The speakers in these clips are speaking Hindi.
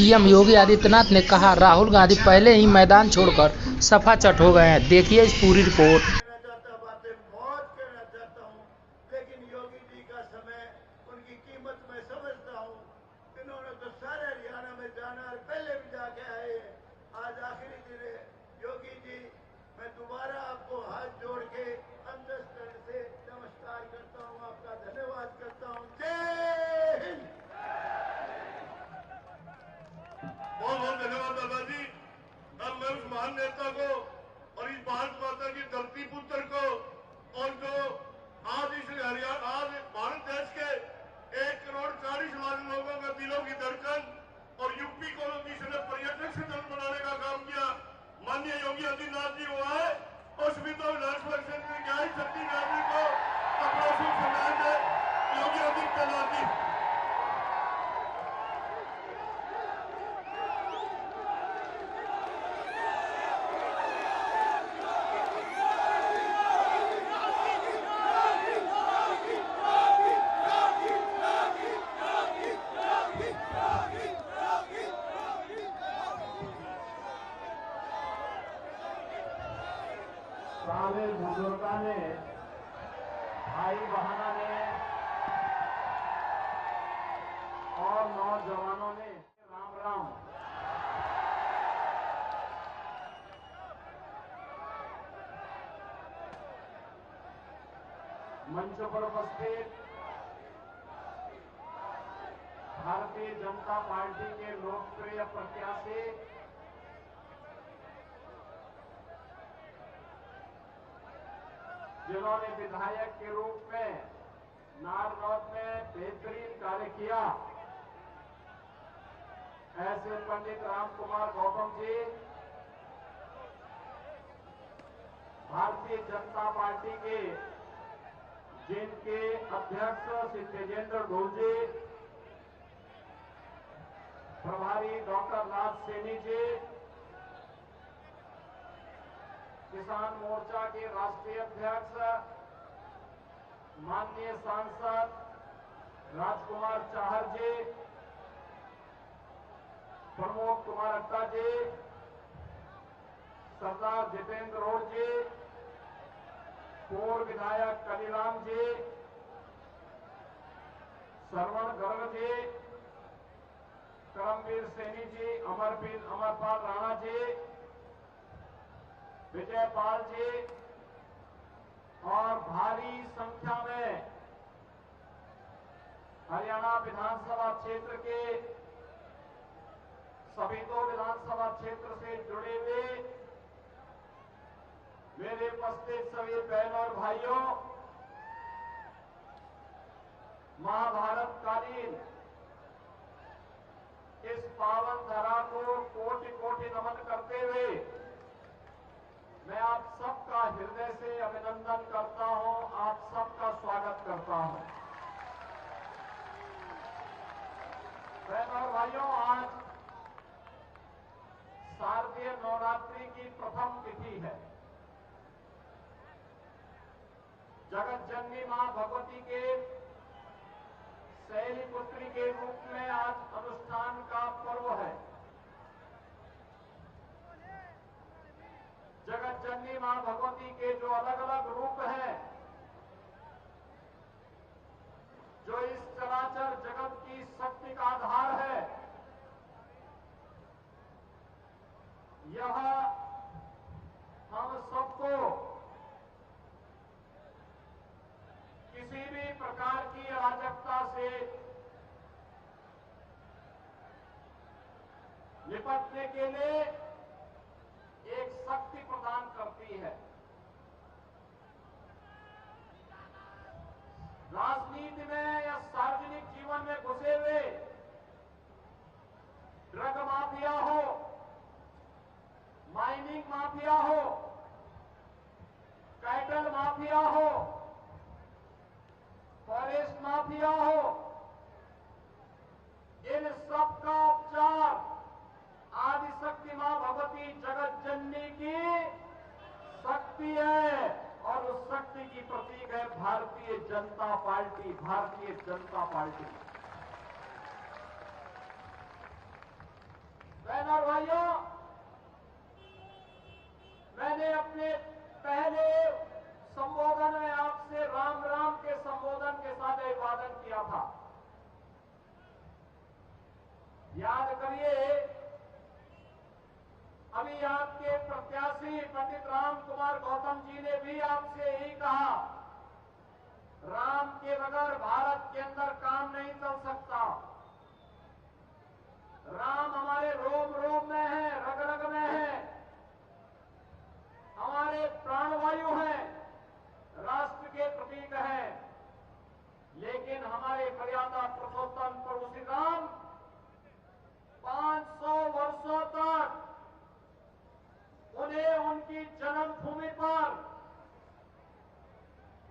सीएम योगी आदित्यनाथ ने कहा, राहुल गांधी पहले ही मैदान छोड़कर सफा चट हो गए हैं। देखिए इस पूरी रिपोर्ट। बातें बहुत कहना चाहता हूँ, लेकिन योगी जी का समय, उनकी कीमत मैं समझता हूँ। इन्होंने तो सारे हरियाणा में जाना और पहले भी जाके आए। आज आखिरी दिन है। योगी जी, मैं दोबारा आपको हाथ जोड़ के अंतःकरण से नमस्कार करता हूँ, आपका धन्यवाद करता हूँ। जय हिंद। बहुत बहुत धन्यवाद दादाजी। अब मैं उस महान नेता को और इस भारत माता की धरती पुत्र को और जो आज इस हरियाणा, आज भारत देश के 1,40,00,000 लोगों का दिलों की धड़कन और यूपी को जिसने पर्यटक स्थल बनाने का काम किया, माननीय योगी आदित्यनाथ जी हुआ है। और सुविधा विलास वर्षन में क्या ही शक्ति नागरिक को कपड़ा से सम्मान है योगी आदित्यनाथ जी। सारे बुजुर्गों ने, भाई बहनों ने और नौजवानों ने राम राम। मंच पर उपस्थित भारतीय जनता पार्टी के लोकप्रिय प्रत्याशी जिन्होंने विधायक के रूप में नारनौल में बेहतरीन कार्य किया, ऐसे पंडित राम कुमार गौतम जी, भारतीय जनता पार्टी के जिनके अध्यक्ष श्री तेजेंद्र ढोल जी, प्रभारी डॉक्टर राज सैनी जी, किसान मोर्चा के राष्ट्रीय अध्यक्ष माननीय सांसद राजकुमार चाहर जी, प्रमोद कुमार अट्टा जी, सरदार जितेंद्र रोड जी, पूर्व विधायक कलीराम जी, श्रवण गर्ग जी, करमवीर सैनी जी, अमरपाल राणा जी, विजयपाल जी और भारी संख्या में हरियाणा विधानसभा क्षेत्र के सभी 2 विधानसभा क्षेत्र से जुड़े हुए मेरे उपस्थित सभी बहनों और भाइयों, महाभारत कालीन इस पावन धरा को कोटि कोटि नमन करते हुए मैं आप सबका हृदय से अभिनंदन करता हूं, आप सबका स्वागत करता हूं। बहनों और भाइयों, आज शारदीय नवरात्रि की प्रथम तिथि है। जगत जननी मां भगवती के शैलपुत्री के रूप में आज अनुष्ठान का पर्व है। जगत जननी मां भगवती के जो अलग अलग रूप हैं, जो इस चराचर जगत की शक्ति का आधार है, यह हम सबको किसी भी प्रकार की अराजकता से निपटने के लिए एक शक्ति प्रदान करती है। राजनीति में या सार्वजनिक जीवन में घुसे हुए ड्रग माफिया हो, माइनिंग माफिया हो, कैटल माफिया हो, फॉरेस्ट माफिया हो, इन सब का उपचार आदिशक्ति मां भगवती जगत जननी की शक्ति है और उस शक्ति की प्रतीक है भारतीय जनता पार्टी। भारतीय जनता पार्टी याद करिए, अभी आपके प्रत्याशी पंडित राम कुमार गौतम जी ने भी आपसे यही कहा, राम के बगैर भारत के अंदर काम नहीं चल सकता। राम हमारे रोम रोम में है, रग रग में है, हमारे प्राणवायु है, राष्ट्र के प्रतीक है। लेकिन हमारे मर्यादा पुरुषोत्तम प्रभु श्री राम 500 वर्षों तक उन्हें उनकी जन्मभूमि पर,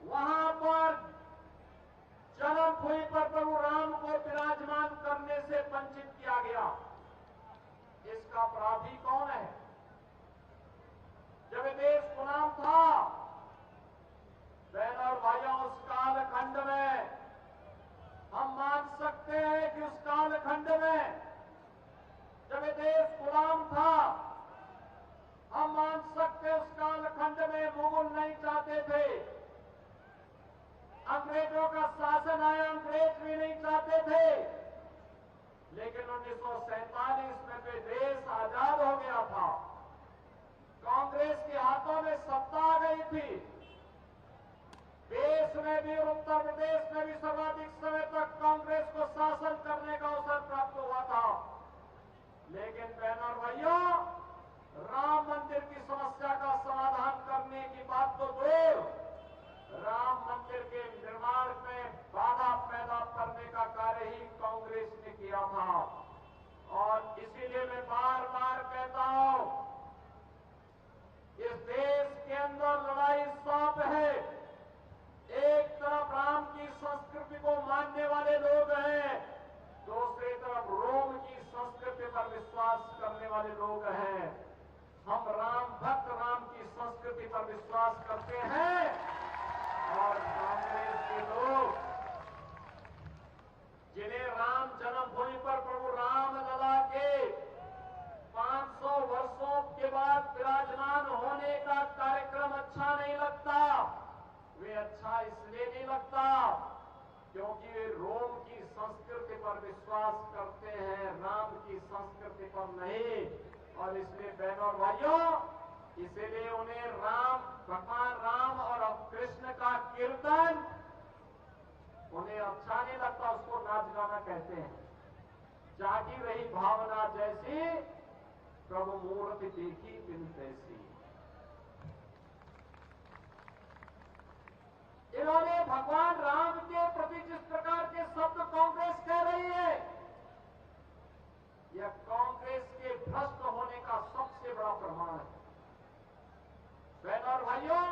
वहां पर जन्मभूमि पर प्रभु राम को विराजमान करने से वंचित किया गया। इसका अपराधी कौन है? जब देश गुलाम था, बहनों और भाइयों, उस कालखंड में हम मान सकते हैं कि उस कालखंड में जब देश गुलाम था, हम मान सकते हैं उस कालखंड में मुगल नहीं चाहते थे, अंग्रेजों का शासन आया, अंग्रेज भी नहीं चाहते थे। लेकिन 1947 में भी देश आजाद हो गया था, कांग्रेस के हाथों में सत्ता आ गई थी, देश में भी और उत्तर प्रदेश में भी सर्वाधिक समय तक कांग्रेस को शासन करने का अवसर प्राप्त हुआ था। लेकिन बहनों और भाइयों, राम मंदिर की समस्या का समाधान करने की बात तो दूर, राम मंदिर के निर्माण में बाधा पैदा करने का कार्य ही कांग्रेस ने किया था। और इसीलिए मैं बार बार कहता हूं, इस देश के अंदर लड़ाई सांप है। एक तरफ राम की संस्कृति को मानने वाले लोग हैं, दूसरी तरफ रोम की संस्कृति पर विश्वास करने वाले लोग हैं। हम राम भक्त राम की संस्कृति पर विश्वास करते हैं और कांग्रेस के लोग जिन्हें राम जन्मभूमि पर प्रभु राम लला के 500 वर्षों के बाद विराजमान होने का कार्यक्रम अच्छा नहीं लगता, वे अच्छा इसलिए नहीं लगता क्योंकि वे रोम की संस्कृति पर विश्वास करते हैं, राम की संस्कृति पर नहीं। और इसलिए बहनों और भाइयों, इसीलिए उन्हें राम, भगवान राम और अब कृष्ण का कीर्तन उन्हें अच्छा नहीं लगता, उसको नाच गाना कहते हैं। जागी रही भावना जैसी, प्रभु मूर्ति देखी बिन तैसी। इन्होंने भगवान राम के प्रति जिस प्रकार के शब्द कांग्रेस कह रही है, यह कांग्रेस के भ्रष्ट होने का सबसे बड़ा प्रमाण है। बहनों और भाइयों,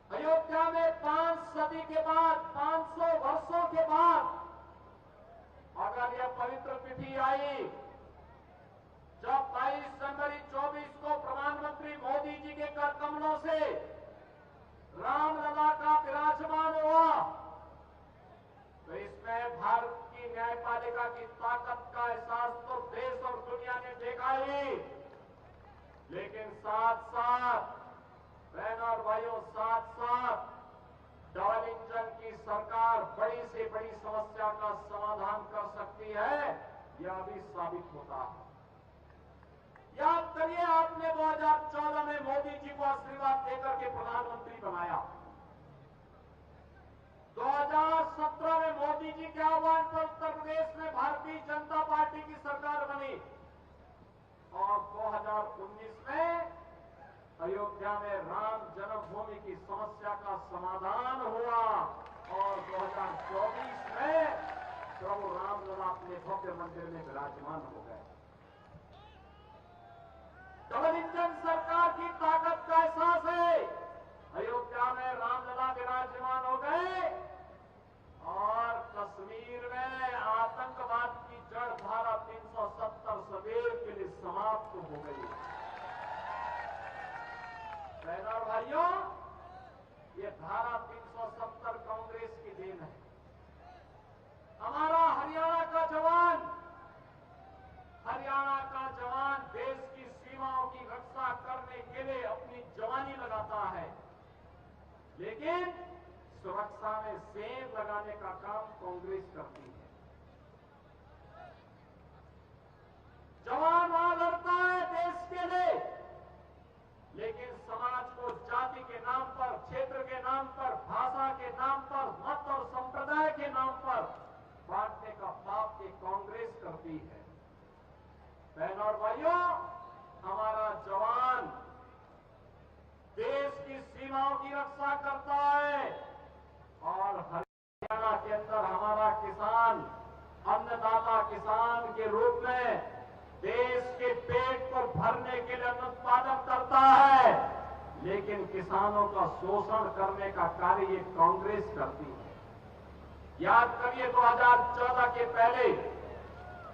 अयोध्या में 5 सदी के बाद, 500 वर्षों के बाद अगर यह पवित्र तिथि आई, जब 22 जनवरी 24 को प्रधानमंत्री मोदी जी के कर कमलों से रामलला का विराजमान हुआ, तो इसमें भारत की न्यायपालिका की ताकत का एहसास तो देश और दुनिया ने देखा ही, लेकिन साथ साथ बहनों और भाइयों, साथ साथ डबल इंजन की सरकार बड़ी से बड़ी समस्या का समाधान कर सकती है, यह भी साबित होता है। याद करिए, आपने 2014 में मोदी जी को आशीर्वाद देकर के प्रधानमंत्री बनाया। 2017 में मोदी जी के आह्वान पर उत्तर प्रदेश में भारतीय जनता पार्टी की सरकार बनी और 2019 में अयोध्या में राम जन्मभूमि की समस्या का समाधान हुआ और 2024 में प्रभु रामलला अपने भव्य मंदिर में विराजमान हो गए। डबल इंजन सरकार की ताकत का एहसास है। अयोध्या में रामलला विराजमान हो गए और कश्मीर में आतंकवाद की जड़ धारा 370 सदैव के लिए समाप्त हो गई। बहनों और भाइयों, ये धारा 370 कांग्रेस की देन है। हमारा हरियाणा का जवान देश की सीमाओं की रक्षा करने के लिए अपनी जवानी लगाता है, लेकिन सुरक्षा में सेंध लगाने का काम कांग्रेस करती है। होती है। बहनों और भाइयों, हमारा जवान देश की सीमाओं की रक्षा करता है और हरियाणा के अंदर हमारा किसान, अन्नदाता किसान के रूप में देश के पेट को भरने के लिए अन्न उत्पादन करता है, लेकिन किसानों का शोषण करने का कार्य ये कांग्रेस करती है। याद करिए 2014 के पहले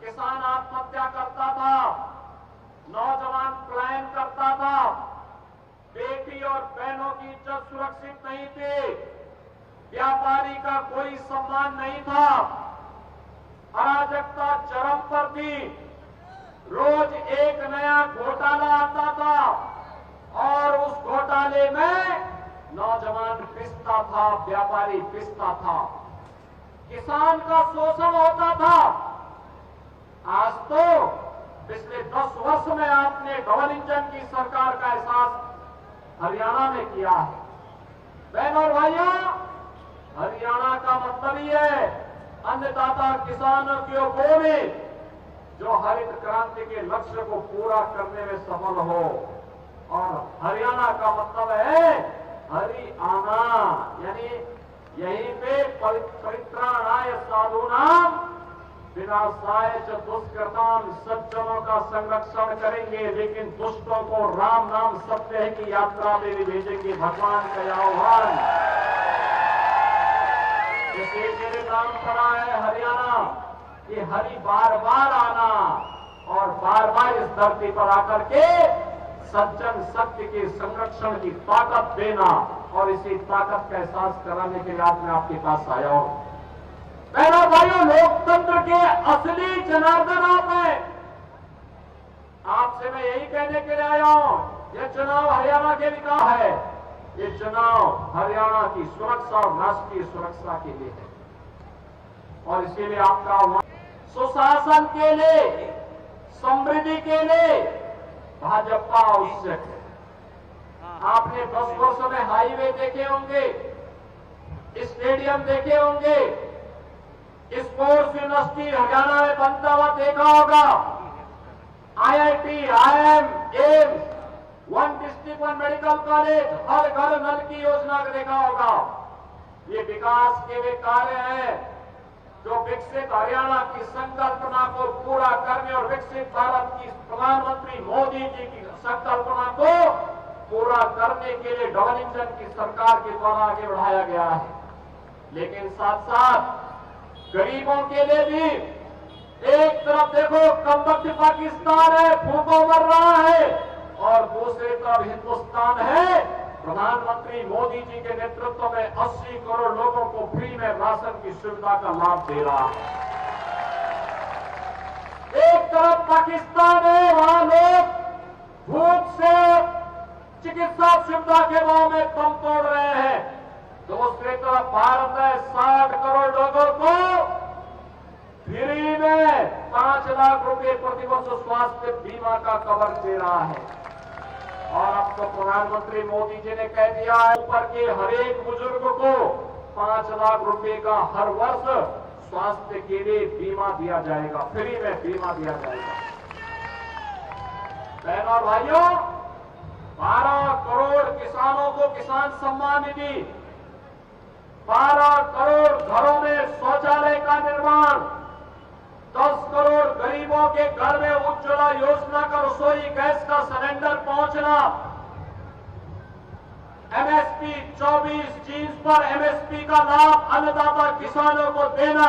किसान आत्महत्या करता था, नौजवान पलायन करता था, बेटी और बहनों की इज्जत सुरक्षित नहीं थी, व्यापारी का कोई सम्मान नहीं था, अराजकता चरम पर थी, रोज एक नया घोटाला आता था और उस घोटाले में नौजवान पिसता था, व्यापारी पिसता था, किसान का शोषण होता था। आज तो पिछले 10 वर्ष में आपने डबल इंजन की सरकार का एहसास हरियाणा में किया है। बहनों और भाइयों, हरियाणा का मतलब ही है अन्नदाता किसानों की ओर में जो हरित क्रांति के लक्ष्य को पूरा करने में सफल हो, और हरियाणा का मतलब है हरियाणा, यानी यहीं पे परित्राणाय साधूनाम विनाशाय च दुष्कृताम, सज्जनों का संरक्षण करेंगे लेकिन दुष्टों को राम नाम सत्य की यात्रा में भी भेजेंगे, भगवान का आह्वान। जैसे मेरे नाम पड़ा है हरियाणा, ये हरि बार बार आना और बार बार इस धरती पर आकर के सज्जन सत्य के संरक्षण की ताकत देना, और इसी ताकत का एहसास कराने के लिए आज मैं आपके पास आया हूं। बहनों भाइयों, लोकतंत्र के असली जनार्दन आप हैं। आपसे मैं यही कहने के लिए आया हूं, यह चुनाव हरियाणा के लिए का है, ये चुनाव हरियाणा की सुरक्षा और राष्ट्रीय सुरक्षा के लिए है, और इसीलिए आपका सुशासन के लिए, समृद्धि के लिए भाजपा आवश्यक है। आपने 10 वर्षों में हाईवे देखे होंगे, स्टेडियम देखे होंगे, स्पोर्ट्स यूनिवर्सिटी हरियाणा में बनता हुआ देखा होगा, IIT, IIM, AIIMS, 1 district 1 medical college, हर घर नल की योजना को देखा होगा। ये विकास के वे कार्य हैं जो विकसित हरियाणा की संकल्पना को पूरा करने और विकसित भारत की प्रधानमंत्री मोदी जी की संकल्पना को पूरा करने के लिए डबल इंजन की सरकार के द्वारा आगे बढ़ाया गया है। लेकिन साथ साथ गरीबों के लिए भी, एक तरफ देखो कमबख्त पाकिस्तान है, भूखों मर रहा है, और दूसरी तरफ हिंदुस्तान है, प्रधानमंत्री मोदी जी के नेतृत्व में 80 करोड़ लोगों को फ्री में राशन की सुविधा का लाभ दे रहा है। एक तरफ पाकिस्तान है, वहां लोग भूख से चिकित्सा सुविधा के भाव में दम तोड़ रहे हैं, दूसरी तरफ भारत है 60 करोड़ लोगों को फ्री में 5 लाख रुपए प्रतिवर्ष स्वास्थ्य बीमा का कवर दे रहा है। और अब तो प्रधानमंत्री मोदी जी ने कह दिया है ऊपर के हर एक बुजुर्ग को 5 लाख रुपए का हर वर्ष स्वास्थ्य के लिए बीमा दिया जाएगा, फ्री में बीमा दिया जाएगा। बहनों और भाइयों, 12 करोड़ किसानों को किसान सम्मान निधि, 12 करोड़ घरों में शौचालय का निर्माण, 10 करोड़ गरीबों के घर में उज्ज्वला योजना का रसोई गैस का सिलेंडर पहुंचना, MSP 24 चीज पर MSP का लाभ अन्नदाता किसानों को देना,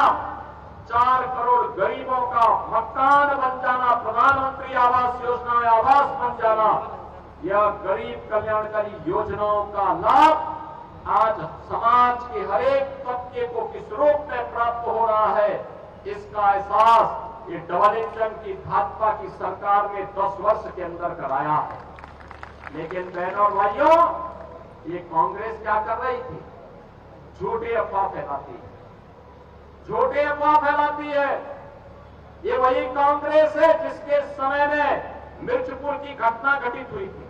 4 करोड़ गरीबों का मकान बन जाना, प्रधानमंत्री आवास योजना में आवास बन जाना, यह गरीब कल्याणकारी योजनाओं का लाभ आज समाज के हर एक तबके को किस रूप में प्राप्त हो रहा है, इसका एहसास ये डबल इंजन की भाजपा की सरकार ने 10 वर्ष के अंदर कराया है। लेकिन बहनों और भाइयों, ये कांग्रेस क्या कर रही थी? झूठी अफवाह फैलाती है, झूठी अफवाह फैलाती है। ये वही कांग्रेस है जिसके समय में मिर्चपुर की घटना घटित हुई थी।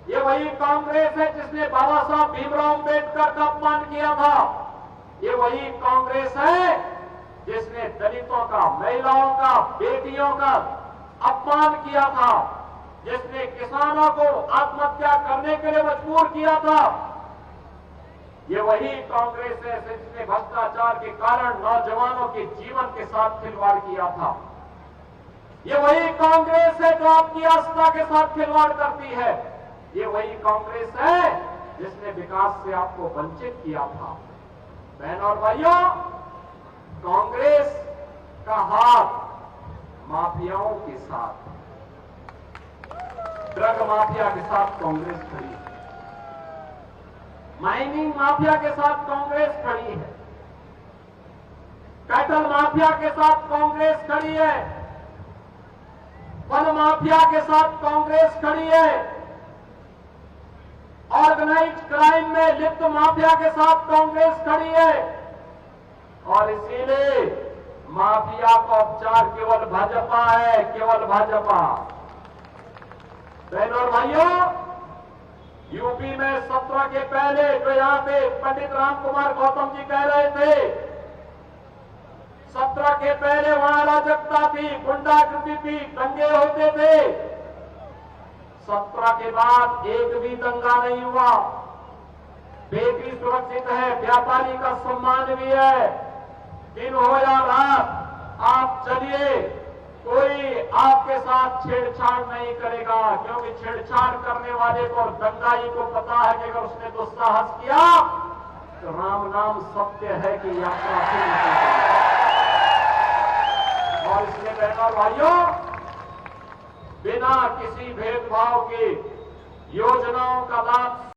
ये वही कांग्रेस है जिसने बाबा साहब भीमराव अंबेडकर का अपमान किया था। ये वही कांग्रेस है जिसने दलितों का, महिलाओं का, बेटियों का अपमान किया था, जिसने किसानों को आत्महत्या करने के लिए मजबूर किया था, ये वही कांग्रेस है जिसने भ्रष्टाचार के कारण नौजवानों के जीवन के साथ खिलवाड़ किया था। ये वही कांग्रेस है जो आपकी आस्था के साथ खिलवाड़ करती है। ये वही कांग्रेस है जिसने विकास से आपको वंचित किया था। बहन और भाइयों, कांग्रेस का हाथ माफियाओं के साथ, ड्रग माफिया के साथ कांग्रेस खड़ी है, माइनिंग माफिया के साथ कांग्रेस खड़ी है, कैटल माफिया के साथ कांग्रेस खड़ी है, वन माफिया के साथ कांग्रेस खड़ी है, ऑर्गेनाइज्ड क्राइम में लिप्त माफिया के साथ कांग्रेस खड़ी है। और इसीलिए माफिया का उपचार केवल भाजपा है, केवल भाजपा। बहनों और भाइयों, यूपी में 17 के पहले जो यहां पे पंडित राम कुमार गौतम जी कह रहे थे, 17 के पहले वहां अराजकता थी, गुंडागर्दी थी, दंगे होते थे। 17 के बाद एक भी दंगा नहीं हुआ। बेटी सुरक्षित है, व्यापारी का सम्मान भी है। दिन हो या रात, आप चलिए, कोई आपके साथ छेड़छाड़ नहीं करेगा, क्योंकि छेड़छाड़ करने वाले को और दंगाई को पता है कि अगर उसने दुस्साहस किया तो राम नाम सत्य है कि यात्रा फिर निकल। और इसलिए बहनों और भाइयों, बिना किसी भेदभाव के योजनाओं का लाभ